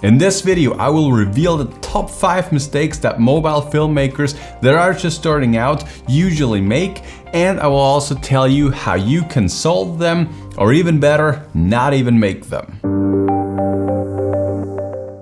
In this video, I will reveal the top 5 mistakes that mobile filmmakers that are just starting out usually make, and I will also tell you how you can solve them, or even better, not even make them.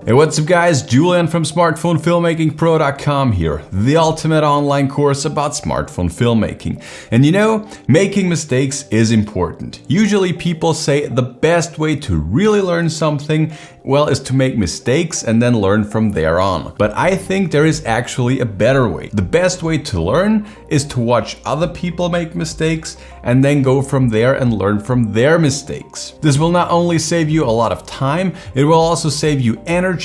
Hey, what's up guys, Julian from smartphonefilmakingpro.com here, the ultimate online course about smartphone filmmaking. And you know, making mistakes is important. Usually people say the best way to really learn something, well, is to make mistakes and then learn from there on. But I think there is actually a better way. The best way to learn is to watch other people make mistakes and then go from there and learn from their mistakes. This will not only save you a lot of time, it will also save you energy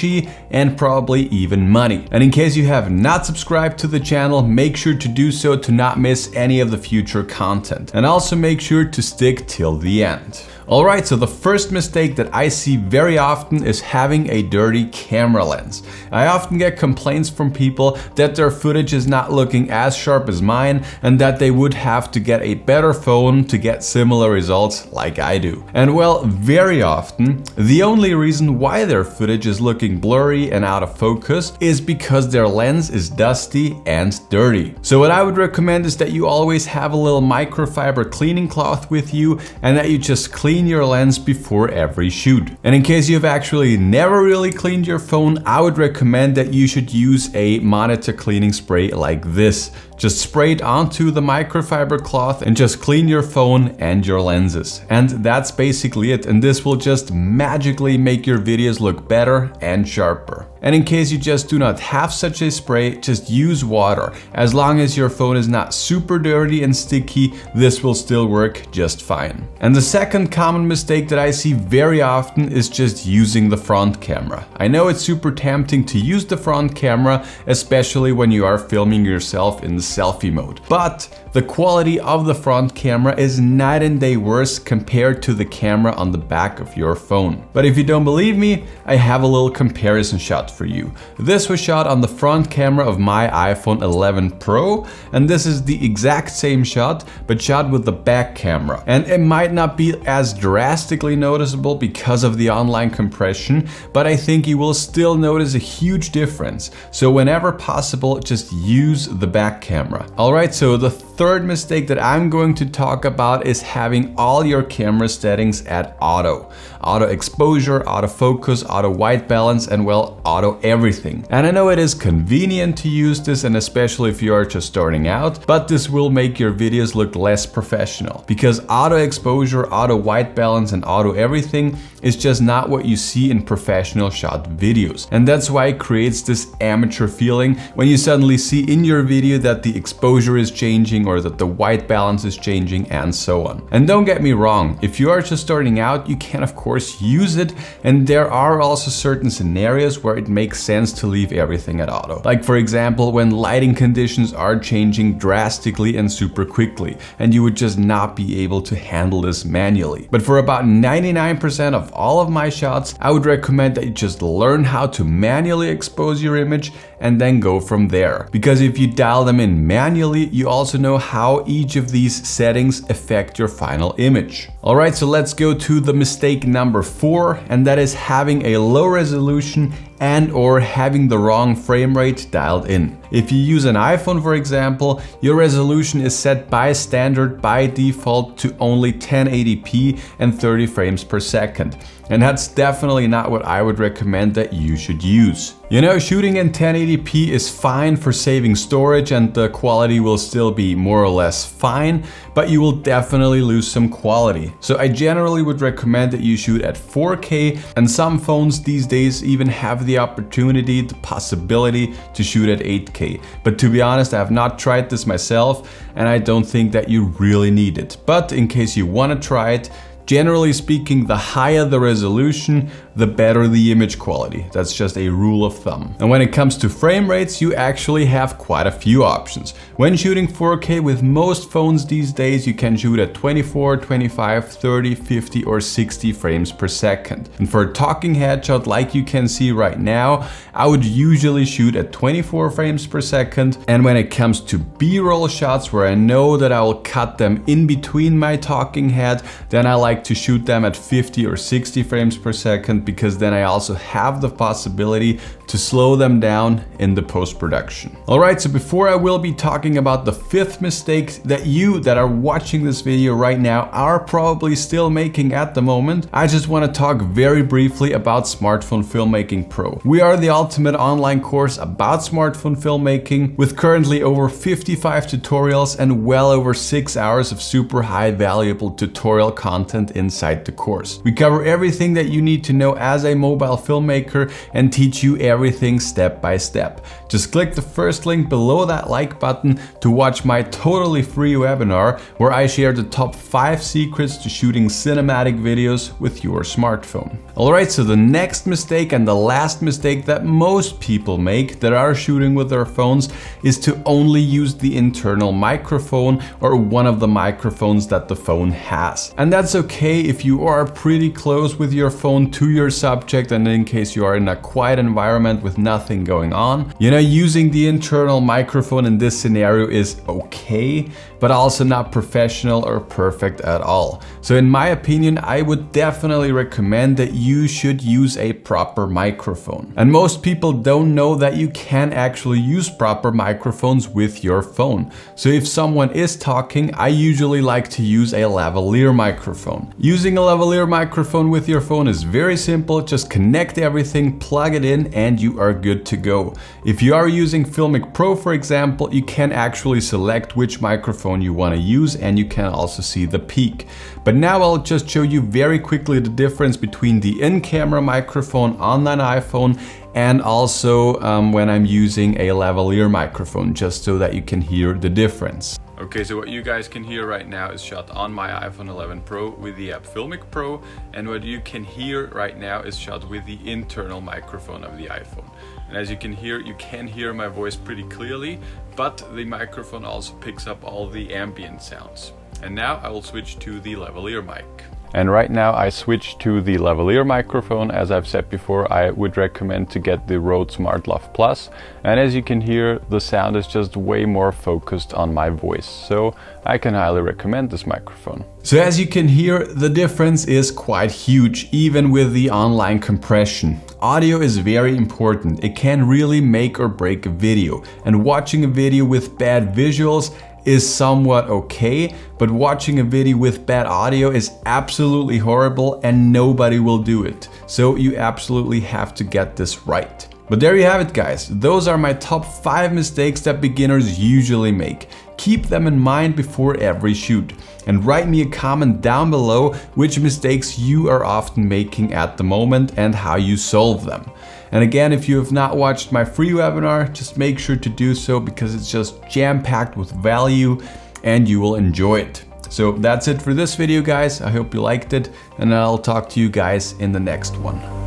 and probably even money. And in case you have not subscribed to the channel, make sure to do so to not miss any of the future content. And also make sure to stick till the end. Alright, so the first mistake that I see very often is having a dirty camera lens. I often get complaints from people that their footage is not looking as sharp as mine and that they would have to get a better phone to get similar results like I do. And well, very often, the only reason why their footage is looking blurry and out of focus is because their lens is dusty and dirty. So what I would recommend is that you always have a little microfiber cleaning cloth with you and that you just clean your lens before every shoot. And in case you've actually never really cleaned your phone, I would recommend that you should use a monitor cleaning spray like this. Just spray it onto the microfiber cloth and just clean your phone and your lenses. And that's basically it. And this will just magically make your videos look better and sharper. And in case you just do not have such a spray, just use water. As long as your phone is not super dirty and sticky, this will still work just fine. And the second common mistake that I see very often is just using the front camera. I know it's super tempting to use the front camera, especially when you are filming yourself in the selfie mode. But the quality of the front camera is night and day worse compared to the camera on the back of your phone. But if you don't believe me, I have a little comparison shot for you. This was shot on the front camera of my iPhone 11 Pro, and this is the exact same shot, but shot with the back camera. And it might not be as drastically noticeable because of the online compression, but I think you will still notice a huge difference. So whenever possible, just use the back camera. Alright, so the third mistake that I'm going to talk about is having all your camera settings at auto. Auto exposure, auto focus, auto white balance, and well, auto everything. And I know it is convenient to use this, and especially if you are just starting out, but this will make your videos look less professional. Because auto exposure, auto white balance, and auto everything is just not what you see in professional shot videos. And that's why it creates this amateur feeling when you suddenly see in your video that the exposure is changing or that the white balance is changing and so on. And don't get me wrong, if you are just starting out, you can of course use it, and there are also certain scenarios where it makes sense to leave everything at auto. Like for example, when lighting conditions are changing drastically and super quickly, and you would just not be able to handle this manually. But for about 99% of all of my shots, I would recommend that you just learn how to manually expose your image and then go from there. Because if you dial them in manually, you also know how each of these settings affect your final image. Alright, so let's go to the mistake number 4, and that is having a low resolution and or having the wrong frame rate dialed in. If you use an iPhone, for example, your resolution is set by standard by default to only 1080p and 30 frames per second. And that's definitely not what I would recommend that you should use. You know, shooting in 1080p is fine for saving storage and the quality will still be more or less fine, but you will definitely lose some quality. So I generally would recommend that you shoot at 4K, and some phones these days even have the opportunity, the possibility to shoot at 8K. But to be honest, I have not tried this myself and I don't think that you really need it. But in case you want to try it, generally speaking, the higher the resolution, the better the image quality. That's just a rule of thumb. And when it comes to frame rates, you actually have quite a few options. When shooting 4K with most phones these days, you can shoot at 24, 25, 30, 50 or 60 frames per second. And for a talking headshot like you can see right now, I would usually shoot at 24 frames per second. And when it comes to B-roll shots where I know that I will cut them in between my talking head, then I like to shoot them at 50 or 60 frames per second because then I also have the possibility to slow them down in the post-production. Alright, so before I will be talking about the fifth mistake that you that are watching this video right now are probably still making at the moment, I just want to talk very briefly about Smartphone Filmmaking Pro. We are the ultimate online course about smartphone filmmaking with currently over 55 tutorials and well over 6 hours of super high valuable tutorial content inside the course. We cover everything that you need to know as a mobile filmmaker and teach you everything step by step. Just click the first link below that like button to watch my totally free webinar where I share the top 5 secrets to shooting cinematic videos with your smartphone. Alright, so the next mistake and the last mistake that most people make that are shooting with their phones is to only use the internal microphone or one of the microphones that the phone has. And that's okay if you are pretty close with your phone to your subject and in case you are in a quiet environment with nothing going on. You know, using the internal microphone in this scenario is okay, but also not professional or perfect at all. So in my opinion, I would definitely recommend that you should use a proper microphone. And most people don't know that you can actually use proper microphones with your phone. So if someone is talking, I usually like to use a lavalier microphone. Using a lavalier microphone with your phone is very simple. Just connect everything, plug it in, and you are good to go. If you are using Filmmaker Pro, for example, you can actually select which microphone you want to use and you can also see the peak. But now I'll just show you very quickly the difference between the in-camera microphone on an iPhone and also when I'm using a lavalier microphone, just so that you can hear the difference. Okay, so what you guys can hear right now is shot on my iPhone 11 Pro with the app Filmmaker Pro, and what you can hear right now is shot with the internal microphone of the iPhone. And as you can hear my voice pretty clearly, but the microphone also picks up all the ambient sounds. And now I will switch to the lavalier mic. And right now I switched to the lavalier microphone. As I've said before, I would recommend to get the Rode SmartLav Plus. And as you can hear, the sound is just way more focused on my voice. So I can highly recommend this microphone. So as you can hear, the difference is quite huge, even with the online compression. Audio is very important. It can really make or break a video. And watching a video with bad visuals is somewhat okay, but watching a video with bad audio is absolutely horrible and nobody will do it. So you absolutely have to get this right. But there you have it, guys. Those are my top 5 mistakes that beginners usually make. Keep them in mind before every shoot. And write me a comment down below which mistakes you are often making at the moment and how you solve them. And again, if you have not watched my free webinar, just make sure to do so because it's just jam-packed with value and you will enjoy it. So that's it for this video, guys. I hope you liked it and I'll talk to you guys in the next one.